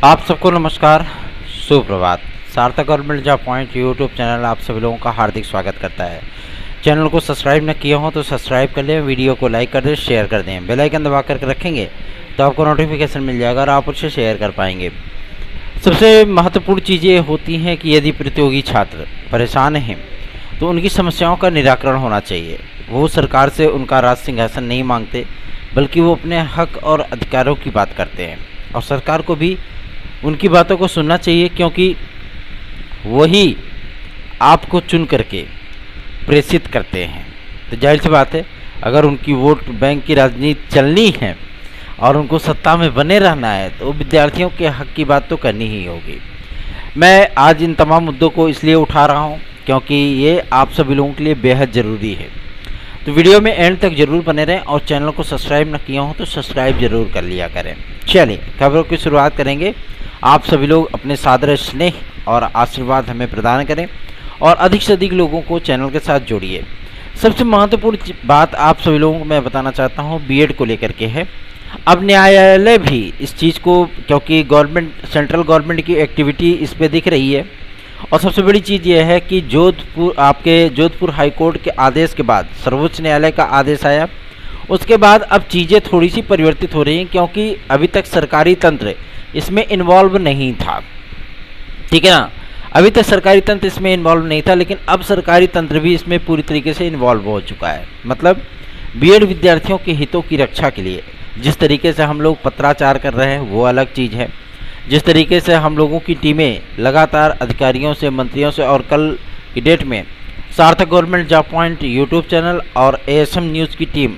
आप सबको नमस्कार, सुप्रभात। सार्थक government job point YouTube channel आप सभी लोगों का हार्दिक स्वागत करता है। चैनल को सब्सक्राइब न किए हो तो सब्सक्राइब कर लें, वीडियो को लाइक कर दें, शेयर कर दें। बेल आइकन दबा कर रखेंगे तो आपको नोटिफिकेशन मिल जाएगा और आप उसे शेयर कर पाएंगे। सबसे महत्वपूर्ण चीज़ें होती हैं कि यदि प्रतियोगी छात्र परेशान हैं तो उनकी समस्याओं का निराकरण होना चाहिए। वो सरकार से उनका राज सिंहासन नहीं मांगते, बल्कि वो अपने हक और अधिकारों की बात करते हैं और सरकार को भी उनकी बातों को सुनना चाहिए, क्योंकि वही आपको चुन करके प्रेषित करते हैं। तो जाहिर सी बात है, अगर उनकी वोट बैंक की राजनीति चलनी है और उनको सत्ता में बने रहना है तो विद्यार्थियों के हक की बात तो करनी ही होगी। मैं आज इन तमाम मुद्दों को इसलिए उठा रहा हूँ क्योंकि ये आप सभी लोगों के लिए बेहद ज़रूरी है। तो वीडियो में एंड तक जरूर बने रहें और चैनल को सब्सक्राइब न किया हो तो सब्सक्राइब जरूर कर लिया करें। चलिए खबरों की शुरुआत करेंगे। आप सभी लोग अपने सादर स्नेह और आशीर्वाद हमें प्रदान करें और अधिक से अधिक लोगों को चैनल के साथ जोड़िए। सबसे महत्वपूर्ण बात आप सभी लोगों को मैं बताना चाहता हूँ बीएड को लेकर के है। अब न्यायालय भी इस चीज़ को, क्योंकि सेंट्रल गवर्नमेंट की एक्टिविटी इस पर दिख रही है, और सबसे बड़ी चीज़ यह है कि जोधपुर हाई कोर्ट के आदेश के बाद सर्वोच्च न्यायालय का आदेश आया। उसके बाद अब चीज़ें थोड़ी सी परिवर्तित हो रही हैं, क्योंकि अभी तक सरकारी तंत्र इसमें इन्वॉल्व नहीं था। ठीक है ना, अभी तक सरकारी तंत्र इसमें इन्वॉल्व नहीं था, लेकिन अब सरकारी तंत्र भी इसमें पूरी तरीके से इन्वॉल्व हो चुका है। मतलब बीएड विद्यार्थियों के हितों की रक्षा के लिए जिस तरीके से हम लोग पत्राचार कर रहे हैं वो अलग चीज़ है। जिस तरीके से हम लोगों की टीमें लगातार अधिकारियों से, मंत्रियों से, और कल की डेट में सार्थक government job point YouTube channel और एएसएम न्यूज़ की टीम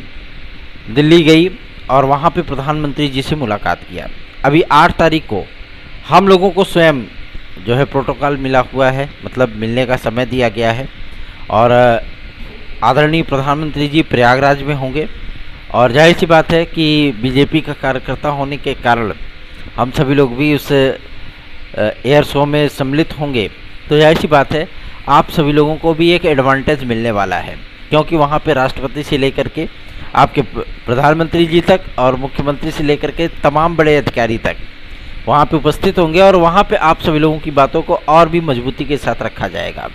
दिल्ली गई और वहाँ पे प्रधानमंत्री जी से मुलाकात किया। अभी 8 तारीख को हम लोगों को स्वयं जो है प्रोटोकॉल मिला हुआ है, मतलब मिलने का समय दिया गया है, और आदरणीय प्रधानमंत्री जी प्रयागराज में होंगे। और जाहिर सी बात है कि बीजेपी का कार्यकर्ता होने के कारण हम सभी लोग भी उस एयर शो में सम्मिलित होंगे। तो जाहिर सी बात है आप सभी लोगों को भी एक एडवांटेज मिलने वाला है, क्योंकि वहाँ पे राष्ट्रपति से लेकर के आपके प्रधानमंत्री जी तक और मुख्यमंत्री से लेकर के तमाम बड़े अधिकारी तक वहाँ पे उपस्थित होंगे, और वहाँ पे आप सभी लोगों की बातों को और भी मजबूती के साथ रखा जाएगा।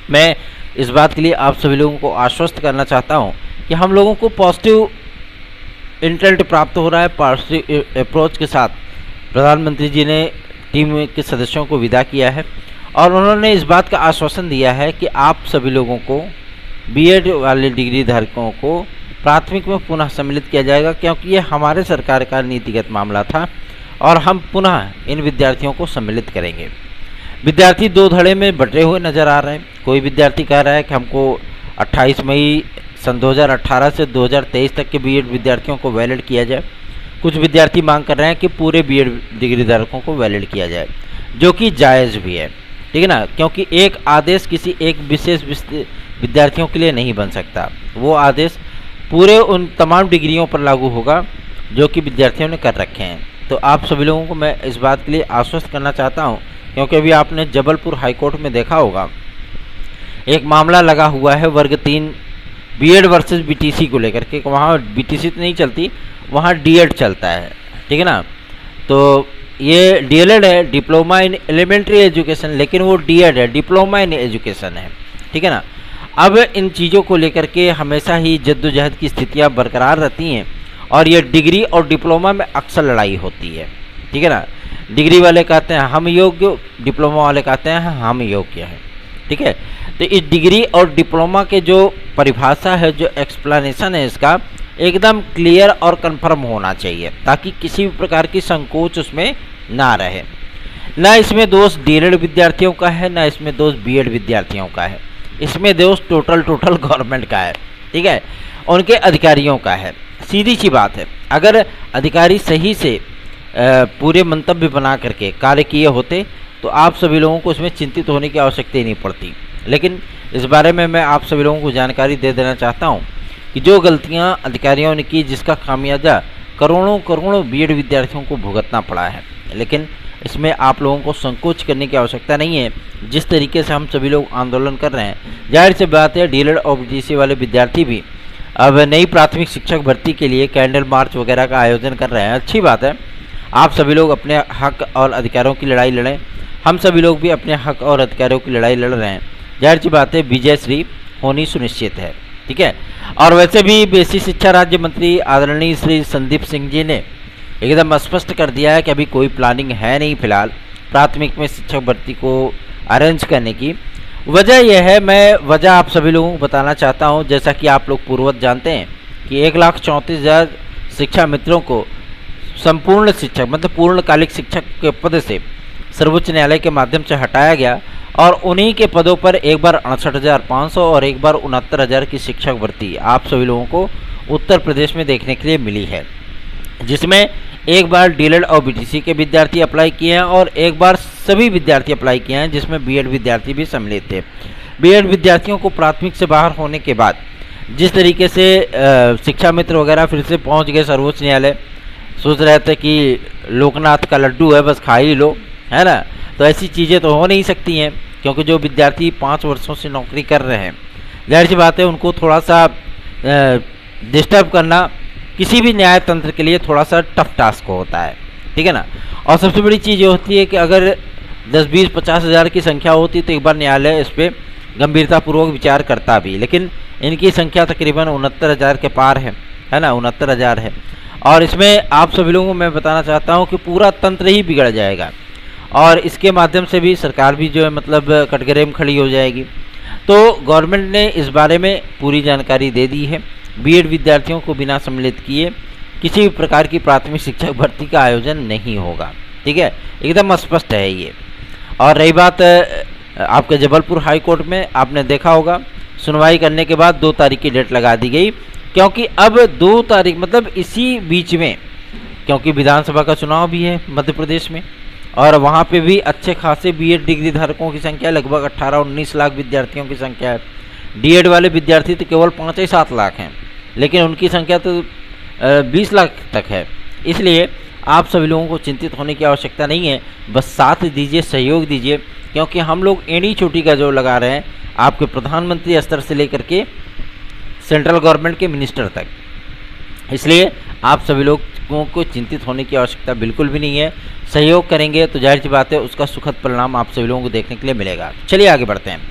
मैं इस बात के लिए आप सभी लोगों को आश्वस्त करना चाहता हूँ कि हम लोगों को पॉजिटिव इंटेंट प्राप्त हो रहा है। पॉजिटिव अप्रोच के साथ प्रधानमंत्री जी ने टीम के सदस्यों को विदा किया है और उन्होंने इस बात का आश्वासन दिया है कि आप सभी लोगों को बीएड वाले डिग्री धारकों को प्राथमिक में पुनः सम्मिलित किया जाएगा, क्योंकि ये हमारे सरकार का नीतिगत मामला था और हम पुनः इन विद्यार्थियों को सम्मिलित करेंगे। विद्यार्थी 2 धड़े में बटे हुए नज़र आ रहे हैं। कोई विद्यार्थी कह रहा है कि हमको 28 मई सन 2018 से 2023 तक के बीएड विद्यार्थियों को वैलिड किया जाए। कुछ विद्यार्थी मांग कर रहे हैं कि पूरे बीएड डिग्री धारकों को वैलिड किया जाए, जो कि जायज़ भी है। ठीक है ना, क्योंकि एक आदेश किसी एक विशेष विद्यार्थियों के लिए नहीं बन सकता। वो आदेश पूरे उन तमाम डिग्रियों पर लागू होगा जो कि विद्यार्थियों ने कर रखे हैं। तो आप सभी लोगों को मैं इस बात के लिए आश्वस्त करना चाहता हूं, क्योंकि अभी आपने जबलपुर हाई कोर्ट में देखा होगा एक मामला लगा हुआ है वर्ग 3 बीएड वर्सेस बीटीसी को लेकर के। वहाँ बीटीसी तो नहीं चलती, वहाँ डीएड चलता है। ठीक है ना, तो ये डीएलएड है, डिप्लोमा इन एलिमेंट्री एजुकेशन, लेकिन वो डीएड है, डिप्लोमा इन एजुकेशन है। ठीक है ना, अब इन चीज़ों को लेकर के हमेशा ही जद्दोजहद की स्थितियाँ बरकरार रहती हैं और ये डिग्री और डिप्लोमा में अक्सर लड़ाई होती है। ठीक है ना, डिग्री वाले कहते हैं हम योग्य, डिप्लोमा वाले कहते हैं हम योग्य हैं। ठीक है, तो इस डिग्री और डिप्लोमा के जो परिभाषा है, जो एक्सप्लेनेशन है, इसका एकदम क्लियर और कंफर्म होना चाहिए, ताकि किसी भी प्रकार की संकोच उसमें ना रहे। ना इसमें दोष डीएलएड विद्यार्थियों का है, ना इसमें दोष बीएड विद्यार्थियों का है, इसमें दोष टोटल गवर्नमेंट का है। ठीक है, उनके अधिकारियों का है। सीधी सी बात है, अगर अधिकारी सही से पूरे मंतव्य बना करके कार्य किए होते तो आप सभी लोगों को इसमें चिंतित होने की आवश्यकता ही नहीं पड़ती। लेकिन इस बारे में मैं आप सभी लोगों को जानकारी दे देना चाहता हूं कि जो गलतियां अधिकारियों ने की, जिसका खामियाजा करोड़ों बीएड विद्यार्थियों को भुगतना पड़ा है, लेकिन इसमें आप लोगों को संकोच करने की आवश्यकता नहीं है। जिस तरीके से हम सभी लोग आंदोलन कर रहे हैं, जाहिर सी बात है डीएलएड और बीटीसी वाले विद्यार्थी भी अब नई प्राथमिक शिक्षक भर्ती के लिए कैंडल मार्च वगैरह का आयोजन कर रहे हैं। अच्छी बात है, आप सभी लोग अपने हक और अधिकारों की लड़ाई लड़ें। हम सभी लोग भी अपने हक और अधिकारों की लड़ाई लड़ रहे हैं। जाहिर सी बात है विजय श्री होनी सुनिश्चित है। ठीक है। और वैसे भी बेसिक शिक्षा राज्य मंत्री आदरणीय श्री संदीप सिंह जी ने एकदम स्पष्ट कर दिया है कि अभी कोई प्लानिंग है नहीं फिलहाल प्राथमिक में शिक्षक भर्ती को अरेंज करने की। वजह यह है, मैं वजह आप सभी लोगों को बताना चाहता हूं। जैसा कि आप लोग पूर्ववत जानते हैं कि 1,34,000 शिक्षा मित्रों को संपूर्ण शिक्षक मतलब पूर्णकालिक शिक्षक के पद से सर्वोच्च न्यायालय के माध्यम से हटाया गया और उन्हीं के पदों पर एक बार 68,500 और एक बार 69,000 की शिक्षक भर्ती आप सभी लोगों को उत्तर प्रदेश में देखने के लिए मिली है, जिसमें एक बार डीएलएड और बीटीसी के विद्यार्थी अप्लाई किए हैं और एक बार सभी विद्यार्थी अप्लाई किए हैं, जिसमें बीएड विद्यार्थी भी सम्मिलित थे। बीएड विद्यार्थियों को प्राथमिक से बाहर होने के बाद जिस तरीके से शिक्षा मित्र वगैरह फिर से पहुंच गए सर्वोच्च न्यायालय, सोच रहे थे कि लोकनाथ का लड्डू है बस खा ही लो, है ना। तो ऐसी चीज़ें तो हो नहीं सकती हैं, क्योंकि जो विद्यार्थी 5 वर्षों से नौकरी कर रहे हैं, जाहिर सी बात है उनको थोड़ा सा डिस्टर्ब करना किसी भी न्याय तंत्र के लिए थोड़ा सा टफ टास्क होता है। ठीक है ना। और सबसे बड़ी चीज़ ये होती है कि अगर 10, 20, 50 हज़ार की संख्या होती तो एक बार न्यायालय इस पर गंभीरतापूर्वक विचार करता भी, लेकिन इनकी संख्या तकरीबन 69,000 के पार है ना, 69,000 है। और इसमें आप सभी लोगों को मैं बताना चाहता हूँ कि पूरा तंत्र ही बिगड़ जाएगा और इसके माध्यम से भी सरकार भी जो है मतलब कटघरे में खड़ी हो जाएगी। तो गवर्नमेंट ने इस बारे में पूरी जानकारी दे दी है। बीएड विद्यार्थियों को बिना सम्मिलित किए किसी भी प्रकार की प्राथमिक शिक्षक भर्ती का आयोजन नहीं होगा। ठीक है, एकदम स्पष्ट है ये। और रही बात आपके जबलपुर हाई कोर्ट में, आपने देखा होगा सुनवाई करने के बाद 2 तारीख की डेट लगा दी गई, क्योंकि अब 2 तारीख मतलब इसी बीच में, क्योंकि विधानसभा का चुनाव भी है मध्य प्रदेश में और वहाँ पे भी अच्छे खासे बीएड डिग्री धारकों की संख्या लगभग 18-19 लाख विद्यार्थियों की संख्या है। डीएड वाले विद्यार्थी तो केवल 5 से 7 लाख हैं, लेकिन उनकी संख्या तो 20 लाख तक है। इसलिए आप सभी लोगों को चिंतित होने की आवश्यकता नहीं है, बस साथ दीजिए, सहयोग दीजिए, क्योंकि हम लोग एड़ी चोटी का जोर लगा रहे हैं आपके प्रधानमंत्री स्तर से लेकर के सेंट्रल गवर्नमेंट के मिनिस्टर तक। इसलिए आप सभी लोगों को चिंतित होने की आवश्यकता बिल्कुल भी नहीं है। सहयोग करेंगे तो जाहिर सी बात है उसका सुखद परिणाम आप सभी लोगों को देखने के लिए मिलेगा। चलिए आगे बढ़ते हैं।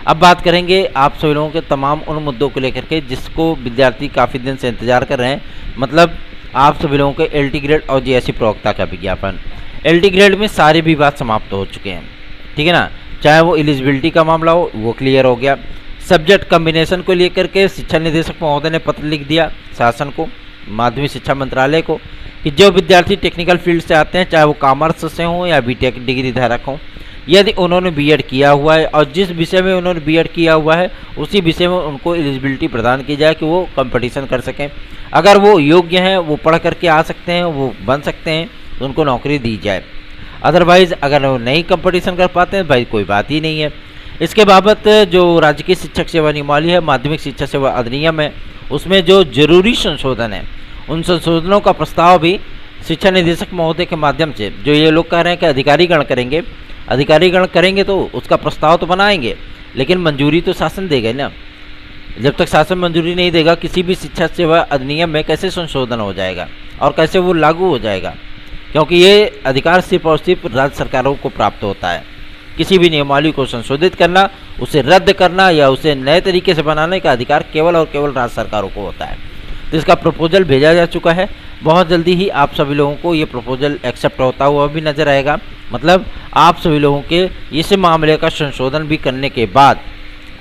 अब बात करेंगे आप सभी लोगों के तमाम उन मुद्दों को लेकर के जिसको विद्यार्थी काफ़ी दिन से इंतजार कर रहे हैं, मतलब आप सभी लोगों के एलटी ग्रेड और जेएससी प्रवक्ता का विज्ञापन। एलटी ग्रेड में सारे विवाद समाप्त हो चुके हैं। ठीक है ना, चाहे वो एलिजिबिलिटी का मामला हो वो क्लियर हो गया। सब्जेक्ट कम्बिनेशन को लेकर के शिक्षा निदेशक महोदय ने पत्र लिख दिया शासन को, माध्यमिक शिक्षा मंत्रालय को, कि जो विद्यार्थी टेक्निकल फील्ड से आते हैं, चाहे वो कॉमर्स से हों या बीटेक डिग्री धारक हों, यदि उन्होंने बीएड किया हुआ है और जिस विषय में उन्होंने बीएड किया हुआ है उसी विषय में उनको एलिजिबिलिटी प्रदान की जाए कि वो कंपटीशन कर सकें। अगर वो योग्य हैं, वो पढ़ करके आ सकते हैं, वो बन सकते हैं, तो उनको नौकरी दी जाए। अदरवाइज़ अगर वो नहीं कंपटीशन कर पाते हैं भाई कोई बात ही नहीं है। इसके बाबत जो राजकीय शिक्षक सेवा नियमावली है, माध्यमिक शिक्षा सेवा अधिनियम है, उसमें जो जरूरी संशोधन है उन संशोधनों का प्रस्ताव भी शिक्षा निदेशक महोदय के माध्यम से, जो ये लोग कह रहे हैं कि अधिकारीगण करेंगे तो उसका प्रस्ताव तो बनाएंगे, लेकिन मंजूरी तो शासन देगा ना। जब तक शासन मंजूरी नहीं देगा किसी भी शिक्षा सेवा अधिनियम में कैसे संशोधन हो जाएगा और कैसे वो लागू हो जाएगा, क्योंकि ये अधिकार सिर्फ और सिर्फ राज्य सरकारों को प्राप्त होता है। किसी भी नियमावली को संशोधित करना, उसे रद्द करना या उसे नए तरीके से बनाने का अधिकार केवल और केवल राज्य सरकारों को होता है। तो इसका प्रपोजल भेजा जा चुका है, बहुत जल्दी ही आप सभी लोगों को ये प्रपोजल एक्सेप्ट होता हुआ भी नजर आएगा। मतलब आप सभी लोगों के इस मामले का संशोधन भी करने के बाद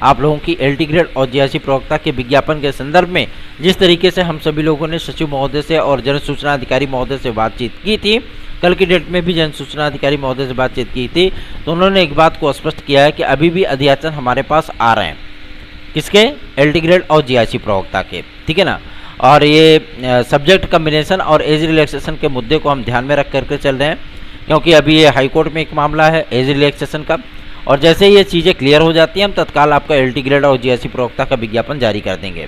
आप लोगों की एलटी ग्रेड और जेएससी प्रवक्ता के विज्ञापन के संदर्भ में जिस तरीके से हम सभी लोगों ने सचिव महोदय से और जन सूचना अधिकारी महोदय से बातचीत की थी, कल की डेट में भी जन सूचना अधिकारी महोदय से बातचीत की थी, तो उन्होंने एक बात को स्पष्ट किया है कि अभी भी अध्याचन हमारे पास आ रहे हैं। किसके? एलटी ग्रेड और जेएससी प्रवक्ता के। ठीक है ना। और ये सब्जेक्ट कम्बिनेशन और एज रिलैक्सेशन के मुद्दे को हम ध्यान में रख करके चल रहे हैं, क्योंकि अभी ये हाई कोर्ट में एक मामला है एज रिलैक्सेशन का, और जैसे ही ये चीज़ें क्लियर हो जाती हैं हम तत्काल आपका एलटी ग्रेड और जेएससी प्रवक्ता का विज्ञापन जारी कर देंगे,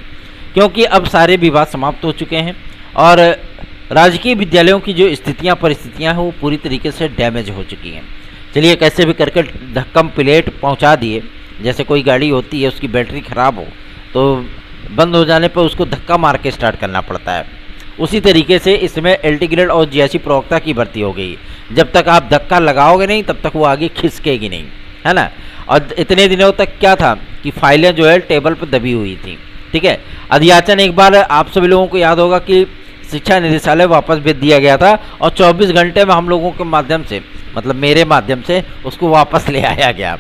क्योंकि अब सारे विवाद समाप्त हो चुके हैं और राजकीय विद्यालयों की जो स्थितियाँ परिस्थितियाँ हैं वो पूरी तरीके से डैमेज हो चुकी हैं। चलिए कैसे भी करके धक्कम प्लेट पहुँचा दिए, जैसे कोई गाड़ी होती है उसकी बैटरी ख़राब हो तो बंद हो जाने पर उसको धक्का मार के स्टार्ट करना पड़ता है, उसी तरीके से इसमें एलटी ग्रेड और जीआईसी प्रवक्ता की भर्ती हो गई। जब तक आप धक्का लगाओगे नहीं तब तक वो आगे खिसकेगी नहीं, है ना। और इतने दिनों तक क्या था कि फाइलें जो है टेबल पर दबी हुई थी, ठीक है। अध्याचन एक बार आप सभी लोगों को याद होगा कि शिक्षा निदेशालय वापस भेज दिया गया था और 24 घंटे में हम लोगों के माध्यम से, मतलब मेरे माध्यम से, उसको वापस ले आया गया।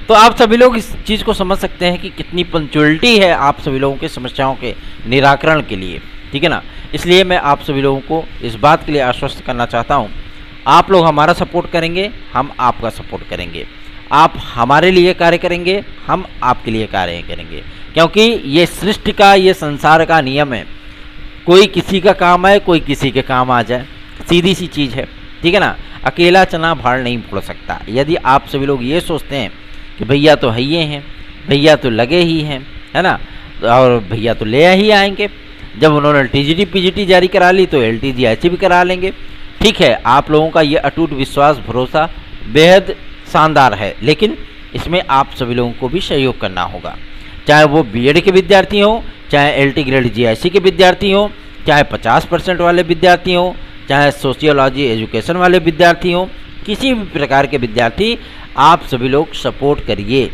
तो आप सभी लोग इस चीज़ को समझ सकते हैं कि कितनी पंक्चुअलिटी है आप सभी लोगों की समस्याओं के निराकरण के लिए, ठीक है ना। इसलिए मैं आप सभी लोगों को इस बात के लिए आश्वस्त करना चाहता हूँ, आप लोग हमारा सपोर्ट करेंगे, हम आपका सपोर्ट करेंगे। आप हमारे लिए कार्य करेंगे, हम आपके लिए कार्य करेंगे, क्योंकि ये सृष्टि का, ये संसार का नियम है। कोई किसी का काम आए, कोई किसी के काम आ जाए, सीधी सी चीज़ है, ठीक है ना। अकेला चना भाड़ नहीं फोड़ सकता। यदि आप सभी लोग ये सोचते हैं कि भैया तो है ये हैं, भैया तो लगे ही हैं, है ना, और भैया तो ले ही आएंगे, जब उन्होंने टीजीटी पीजीटी जारी करा ली तो एलटीजीआईसी भी करा लेंगे, ठीक है। आप लोगों का ये अटूट विश्वास, भरोसा बेहद शानदार है, लेकिन इसमें आप सभी लोगों को भी सहयोग करना होगा। चाहे वो बीएड के विद्यार्थी हों, चाहे एलटी ग्रेड जीआईसी के विद्यार्थी हों, चाहे 50% वाले विद्यार्थी हों, चाहे सोशियोलॉजी एजुकेशन वाले विद्यार्थी हों, किसी भी प्रकार के विद्यार्थी, आप सभी लोग सपोर्ट करिए।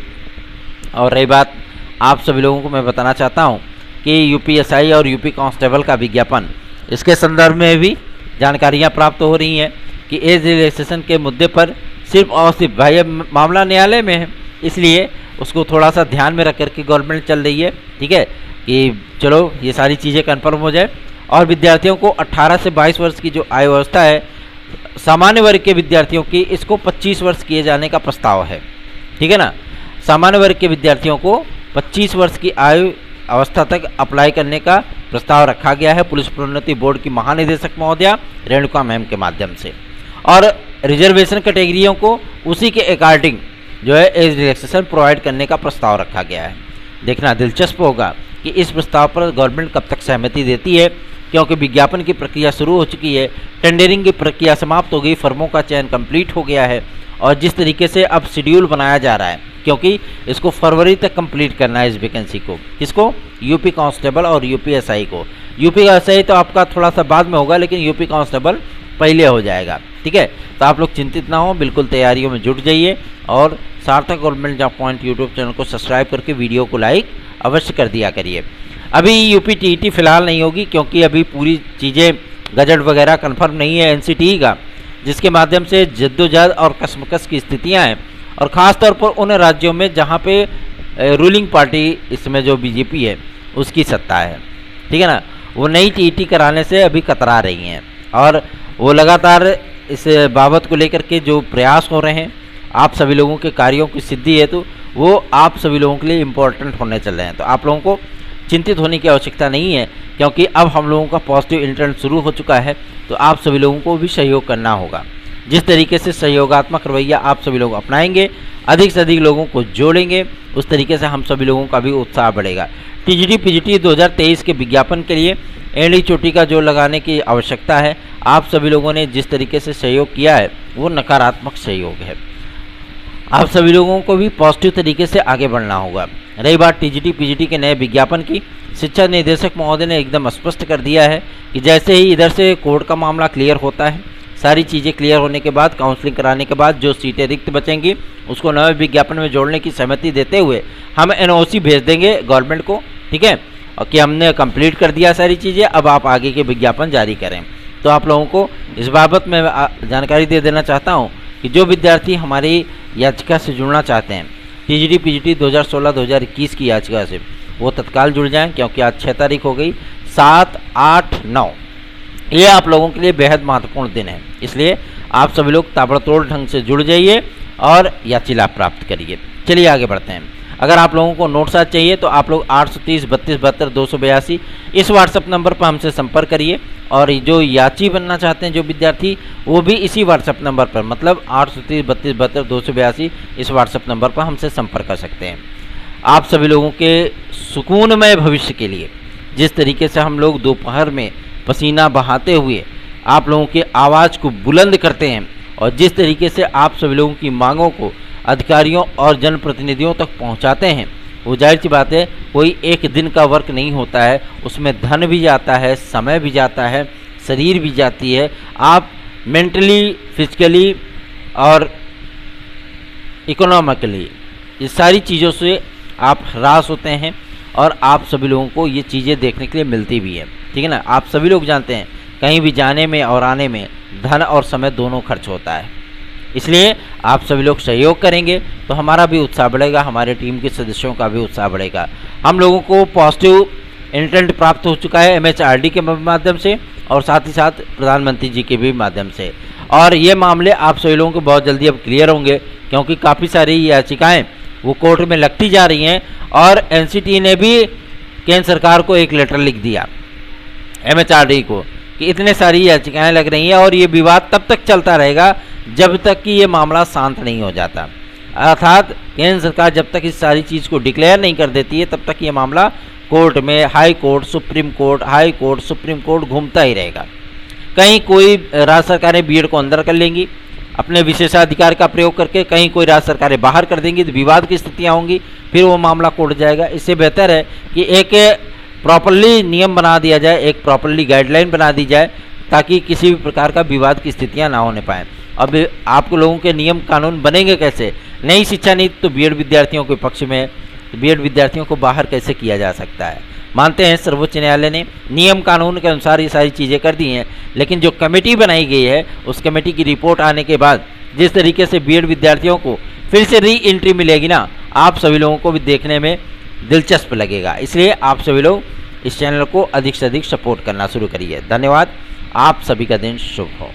और रही बात, आप सभी लोगों को मैं बताना चाहता हूं कि यूपीएसआई और यूपी कांस्टेबल का विज्ञापन, इसके संदर्भ में भी जानकारियां प्राप्त हो रही हैं कि एज रिलैक्सेशन के मुद्दे पर सिर्फ और सिर्फ, भाई मामला न्यायालय में है, इसलिए उसको थोड़ा सा ध्यान में रख कर के गवर्नमेंट चल रही है, ठीक है, कि चलो ये सारी चीज़ें कन्फर्म हो जाए। और विद्यार्थियों को 18 से 22 वर्ष की जो आयु व्यवस्था है सामान्य वर्ग के विद्यार्थियों की, इसको 25 वर्ष किए जाने का प्रस्ताव है, ठीक है ना। सामान्य वर्ग के विद्यार्थियों को 25 वर्ष की आयु अवस्था तक अप्लाई करने का प्रस्ताव रखा गया है पुलिस प्रोन्नति बोर्ड की महानिदेशक महोदया रेणुका मैम के माध्यम से। और रिजर्वेशन कैटेगरियों को उसी के अकॉर्डिंग जो है एज रिलैक्सेशन प्रोवाइड करने का प्रस्ताव रखा गया है। देखना दिलचस्प होगा कि इस प्रस्ताव पर गवर्नमेंट कब तक सहमति देती है, क्योंकि विज्ञापन की प्रक्रिया शुरू हो चुकी है, टेंडरिंग की प्रक्रिया समाप्त हो गई, फर्मों का चयन कंप्लीट हो गया है। और जिस तरीके से अब शेड्यूल बनाया जा रहा है, क्योंकि इसको फरवरी तक कंप्लीट करना है इस वैकेंसी को, किसको, यूपी कांस्टेबल और यूपीएसआई को। यूपीएसआई तो आपका थोड़ा सा बाद में होगा, लेकिन यूपी कांस्टेबल पहले हो जाएगा, ठीक है। तो आप लोग चिंतित ना हो, बिल्कुल तैयारियों में जुट जाइए और सार्थक government job point YouTube channel को सब्सक्राइब करके वीडियो को लाइक अवश्य कर दिया करिए। अभी यूपी टीईटी फिलहाल नहीं होगी, क्योंकि अभी पूरी चीज़ें गजट वगैरह कंफर्म नहीं है एनसीटीई का, जिसके माध्यम से जद्दोजहद और कसमकस की स्थितियां हैं। और ख़ास तौर पर उन राज्यों में जहां पे रूलिंग पार्टी, इसमें जो बीजेपी है उसकी सत्ता है, ठीक है ना, वो नई टीईटी कराने से अभी कतरा रही हैं। और वो लगातार इस बाबत को लेकर के जो प्रयास हो रहे हैं, आप सभी लोगों के कार्यों की सिद्धि है, तो वो आप सभी लोगों के लिए इम्पोर्टेंट होने चल रहे हैं। तो आप लोगों को चिंतित होने की आवश्यकता नहीं है, क्योंकि अब हम लोगों का पॉजिटिव इंटर्न शुरू हो चुका है। तो आप सभी लोगों को भी सहयोग करना होगा। जिस तरीके से सहयोगात्मक रवैया आप सभी लोग अपनाएंगे, अधिक से अधिक लोगों को जोड़ेंगे, उस तरीके से हम सभी लोगों का भी उत्साह बढ़ेगा। टीजीटी पीजीटी 2023 के विज्ञापन के लिए एड़ी चोटी का जोड़ लगाने की आवश्यकता है। आप सभी लोगों ने जिस तरीके से सहयोग किया है वो नकारात्मक सहयोग है। आप सभी लोगों को भी पॉजिटिव तरीके से आगे बढ़ना होगा। रही बात टीजीटी पीजीटी के नए विज्ञापन की, शिक्षा निदेशक महोदय ने एकदम स्पष्ट कर दिया है कि जैसे ही इधर से कोर्ट का मामला क्लियर होता है, सारी चीज़ें क्लियर होने के बाद, काउंसलिंग कराने के बाद जो सीटें रिक्त बचेंगी उसको नए विज्ञापन में जोड़ने की सहमति देते हुए हम एनओसी भेज देंगे गवर्नमेंट को, ठीक है, और कि हमने कंप्लीट कर दिया सारी चीज़ें, अब आप आगे के विज्ञापन जारी करें। तो आप लोगों को इस बाबत में जानकारी दे देना चाहता हूँ कि जो विद्यार्थी हमारी याचिका से जुड़ना चाहते हैं, टीजीटी पीजीटी 2016-2021 की याचिका से, वो तत्काल जुड़ जाएं, क्योंकि आज 6 तारीख हो गई। 7, 8, 9 ये आप लोगों के लिए बेहद महत्वपूर्ण दिन है, इसलिए आप सभी लोग ताबड़तोड़ ढंग से जुड़ जाइए और याची लाभ प्राप्त करिए। चलिए आगे बढ़ते हैं। अगर आप लोगों को नोट्स आज चाहिए तो आप लोग 830 32 72 282 इस व्हाट्सएप नंबर पर हमसे संपर्क करिए। और जो याची बनना चाहते हैं जो विद्यार्थी, वो भी इसी व्हाट्सएप नंबर पर, मतलब 830 32 72 282 इस व्हाट्सएप नंबर पर हमसे संपर्क कर सकते हैं। आप सभी लोगों के सुकूनमय भविष्य के लिए जिस तरीके से हम लोग दोपहर में पसीना बहाते हुए आप लोगों की आवाज़ को बुलंद करते हैं, और जिस तरीके से आप सभी लोगों की मांगों को अधिकारियों और जनप्रतिनिधियों तक पहुंचाते हैं, वो जाहिर सी बात है कोई एक दिन का वर्क नहीं होता है, उसमें धन भी जाता है, समय भी जाता है, शरीर भी जाती है। आप मेंटली, फिजिकली और इकोनॉमिकली ये सारी चीज़ों से आप हरास होते हैं और आप सभी लोगों को ये चीज़ें देखने के लिए मिलती भी है, ठीक है ना। आप सभी लोग जानते हैं कहीं भी जाने में और आने में धन और समय दोनों खर्च होता है, इसलिए आप सभी लोग सहयोग करेंगे तो हमारा भी उत्साह बढ़ेगा, हमारे टीम के सदस्यों का भी उत्साह बढ़ेगा। हम लोगों को पॉजिटिव इंटेंट प्राप्त हो चुका है MHRD के माध्यम से और साथ ही साथ प्रधानमंत्री जी के भी माध्यम से, और ये मामले आप सभी लोगों को बहुत जल्दी अब क्लियर होंगे, क्योंकि काफ़ी सारी याचिकाएँ वो कोर्ट में लगती जा रही हैं। और NCT ने भी केंद्र सरकार को एक लेटर लिख दिया MHRD को कि इतने सारी याचिकाएं लग रही हैं और ये विवाद तब तक चलता रहेगा जब तक कि ये मामला शांत नहीं हो जाता। अर्थात केंद्र सरकार जब तक इस सारी चीज़ को डिक्लेयर नहीं कर देती है तब तक ये मामला कोर्ट में, high court, supreme court, high court, supreme court घूमता ही रहेगा। कहीं कोई राज्य सरकारें बीएड को अंदर कर लेंगी अपने विशेषाधिकार का प्रयोग करके, कहीं कोई राज्य सरकारें बाहर कर देंगी, तो विवाद की स्थितियाँ होंगी, फिर वो मामला कोर्ट जाएगा। इससे बेहतर है कि एक प्रॉपरली नियम बना दिया जाए, एक प्रॉपरली गाइडलाइन बना दी जाए, ताकि किसी भी प्रकार का विवाद की स्थितियां ना होने पाएँ। अब आपको लोगों के नियम कानून बनेंगे कैसे? नई शिक्षा नीति तो बीएड विद्यार्थियों के पक्ष में है, तो बीएड विद्यार्थियों को बाहर कैसे किया जा सकता है? मानते हैं सर्वोच्च न्यायालय ने नियम कानून के अनुसार ये सारी चीज़ें कर दी हैं, लेकिन जो कमेटी बनाई गई है उस कमेटी की रिपोर्ट आने के बाद जिस तरीके से बीएड विद्यार्थियों को फिर से री एंट्री मिलेगी ना, आप सभी लोगों को भी देखने में दिलचस्प लगेगा। इसलिए आप सभी लोग इस चैनल को अधिक से अधिक सपोर्ट करना शुरू करिए। धन्यवाद। आप सभी का दिन शुभ हो।